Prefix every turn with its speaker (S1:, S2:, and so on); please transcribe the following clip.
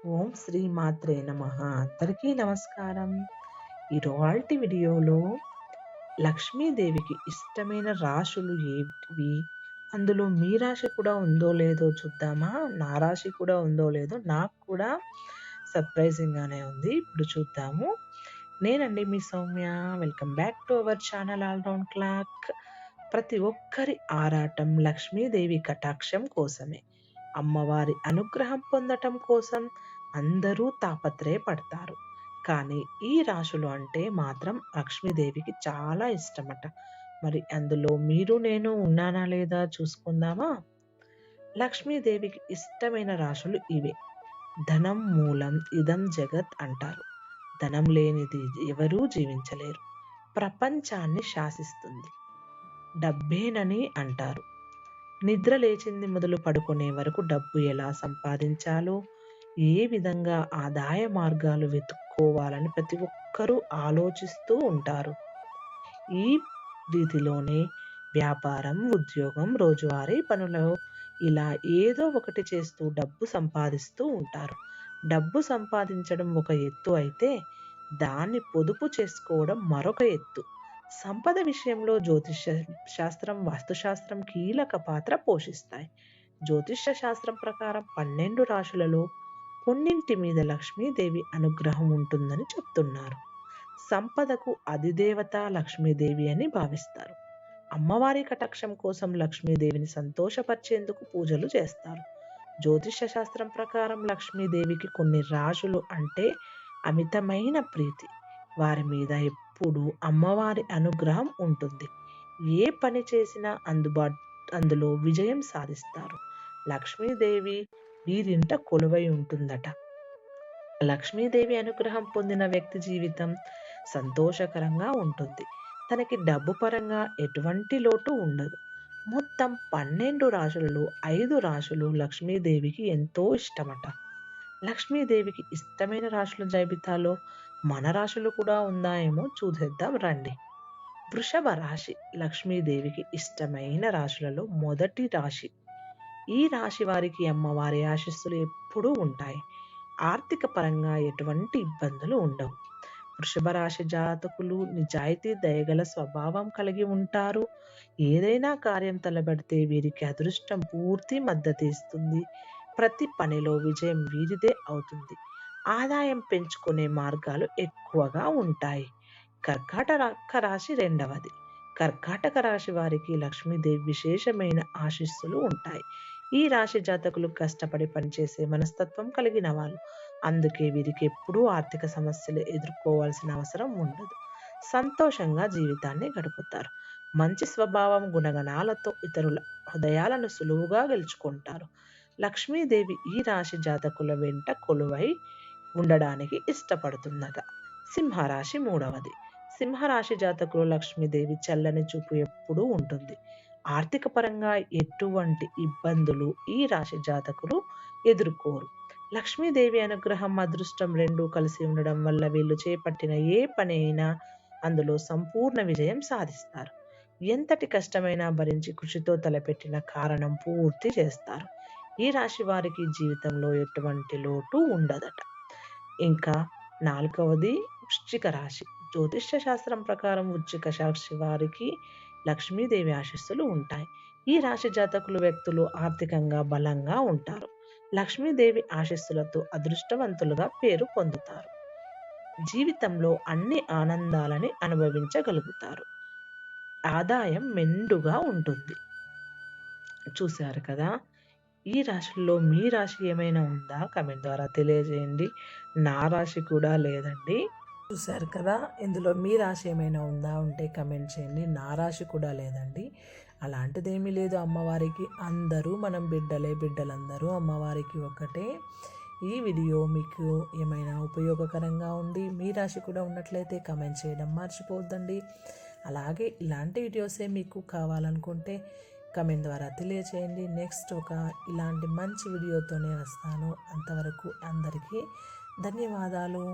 S1: ఓం శ్రీ మాత్రే నమః. అందరికీ నమస్కారం. ఇవాల్టి వీడియోలో లక్ష్మీదేవికి ఇష్టమైన రాశులు ఏవి? అందులో మీ రాశి కూడా ఉందో లేదో చూద్దామా? నా రాశి కూడా ఉందో లేదో నాకు కూడా సర్ప్రైజింగ్‌గానే ఉంది. ఇప్పుడు చూద్దాము. నేనండి మీ Soumya. Welcome back to our channel all round clock. ప్రతి ఒక్కరి ఆరాటం లక్ష్మీదేవి కటాక్షం కోసమే. అమ్మవారి అనుగ్రహం పొందటం కోసం అందరూ తాపత్రయపడతారు. కానీ ఈ రాశులు అంటే మాత్రం లక్ష్మీదేవికి చాలా ఇష్టమట. మరి అందులో మీరు నేను ఉన్నానా లేదా చూసుకుందామా? లక్ష్మీదేవికి ఇష్టమైన రాశులు ఇవే. ధనం మూలం ఇదం జగత్ అంటారు. ధనం లేనిది ఎవరూ జీవించలేరు. ప్రపంచాన్ని శాసిస్తుంది. డబ్బేనని అంటారు. నిద్ర లేచింది మొదలు పడుకునే వరకు డబ్బు ఎలా సంపాదించాలో, ఏ విధంగా ఆదాయ మార్గాలు వెతుక్కోవాలని ప్రతి ఒక్కరూ ఆలోచిస్తూ ఉంటారు. ఈ రీతిలోనే వ్యాపారం, ఉద్యోగం, రోజువారీ పనులలో ఇలా ఏదో ఒకటి చేస్తూ డబ్బు సంపాదిస్తూ ఉంటారు. డబ్బు సంపాదించడం ఒక ఎత్తు అయితే, దాన్ని పొదుపు చేసుకోవడం మరొక ఎత్తు. సంపద విషయంలో జ్యోతిష్య శాస్త్రం, వాస్తుశాస్త్రం కీలక పాత్ర పోషిస్తాయి. జ్యోతిష్య శాస్త్రం ప్రకారం 12 రాశులలో కొన్నింటి మీద లక్ష్మీదేవి అనుగ్రహం ఉంటుందని చెప్తున్నారు. సంపదకు అధిదేవత లక్ష్మీదేవి అని భావిస్తారు. అమ్మవారి కటాక్షం కోసం లక్ష్మీదేవిని సంతోషపరిచేందుకు పూజలు చేస్తారు. జ్యోతిష్య శాస్త్రం ప్రకారం లక్ష్మీదేవికి కొన్ని రాశులు అంటే అమితమైన ప్రీతి. వారి మీద ఎప్పుడూ అమ్మవారి అనుగ్రహం ఉంటుంది. ఏ పని చేసినా అందులో విజయం సాధిస్తారు. లక్ష్మీదేవి వీరింట కొలువై ఉంటుందట. లక్ష్మీదేవి అనుగ్రహం పొందిన వ్యక్తి జీవితం సంతోషకరంగా ఉంటుంది. తనకి డబ్బు పరంగా ఎటువంటి లోటు ఉండదు. మొత్తం 12 రాశులలో 5 రాశులు లక్ష్మీదేవికి ఎంతో ఇష్టమట. లక్ష్మీదేవికి ఇష్టమైన రాశుల జాబితాలో మన రాశులు కూడా ఉందాయేమో చూసేద్దాం రండి. వృషభ రాశి లక్ష్మీదేవికి ఇష్టమైన రాశులలో మొదటి రాశి. ఈ రాశి వారికి అమ్మవారి ఆశీస్సులు ఎప్పుడూ ఉంటాయి. ఆర్థిక పరంగా ఎటువంటి ఇబ్బందులు ఉండవు. వృషభ రాశి జాతకులు నిజాయితీ, దయగల స్వభావం కలిగి ఉంటారు. ఏదైనా కార్యం తలబడితే వీరికి అదృష్టం పూర్తి మద్దతు ఇస్తుంది. ప్రతి పనిలో విజయం వీరిదే అవుతుంది. ఆదాయం పెంచుకునే మార్గాలు ఎక్కువగా ఉంటాయి. కర్కాటక రాశి రెండవది. కర్కాటక రాశి వారికి లక్ష్మీదేవి విశేషమైన ఆశీస్సులు ఉంటాయి. ఈ రాశి జాతకులు కష్టపడి పనిచేసే మనస్తత్వం కలిగిన వాళ్ళు. అందుకే వీరికి ఎప్పుడూ ఆర్థిక సమస్యలు ఎదుర్కోవాల్సిన అవసరం ఉండదు. సంతోషంగా జీవితాన్ని గడుపుతారు. మంచి స్వభావం, గుణగణాలతో ఇతరుల హృదయాలను సులువుగా గెలుచుకుంటారు. లక్ష్మీదేవి ఈ రాశి జాతకుల వెంట కొలువై ఉండడానికి ఇష్టపడుతున్నద. సింహరాశి మూడవది. సింహరాశి జాతకులు లక్ష్మీదేవి చల్లని చూపు ఎప్పుడూ ఉంటుంది. ఆర్థిక పరంగా ఎటువంటి ఇబ్బందులు ఈ రాశి జాతకులు ఎదుర్కోరు. లక్ష్మీదేవి అనుగ్రహం, అదృష్టం రెండూ కలిసి ఉండడం వల్ల వీళ్ళు చేపట్టిన ఏ పని అయినా అందులో సంపూర్ణ విజయం సాధిస్తారు. ఎంతటి కష్టమైనా భరించి కృషితో తలపెట్టిన కారణం పూర్తి చేస్తారు. ఈ రాశి వారికి జీవితంలో ఎటువంటి లోటు ఉండదట. ఇంకా 4వది వృశ్చిక రాశి. జ్యోతిష్య శాస్త్రం ప్రకారం వృశ్చిక రాశి వారికి లక్ష్మీదేవి ఆశీస్సులు ఉంటాయి. ఈ రాశి జాతకులు వ్యక్తులు ఆర్థికంగా బలంగా ఉంటారు. లక్ష్మీదేవి ఆశీస్సులతో అదృష్టవంతులుగా పేరు పొందుతారు. జీవితంలో అన్ని ఆనందాలని అనుభవించగలుగుతారు. ఆదాయం మెండుగా ఉంటుంది. చూశారు కదా! ఈ రాశుల్లో మీ రాశి ఏమైనా ఉందా? కామెంట్ ద్వారా తెలియజేయండి. నా రాశి కూడా లేదండి. చూశారు కదా! ఇందులో మీ రాశి ఏమైనా ఉందా? ఉంటే కామెంట్ చేయండి. నా రాశి కూడా లేదండి. అలాంటిదేమీ లేదు. అమ్మవారికి అందరూ మనం బిడ్డలే. బిడ్డలందరూ అమ్మవారికి ఒకటే. ఈ వీడియో మీకు ఏమైనా ఉపయోగకరంగా ఉండి మీ రాశి కూడా ఉన్నట్లయితే కామెంట్ చేయడం మర్చిపోవద్దండి. అలాగే ఇలాంటి వీడియోసే మీకు కావాలనుకుంటే కామెంట్ ద్వారా తెలియచేయండి. నెక్స్ట్ ఇలాంటి మంచి వీడియోతోనే వస్తాను. అంతవరకు అందరికీ ధన్యవాదాలు.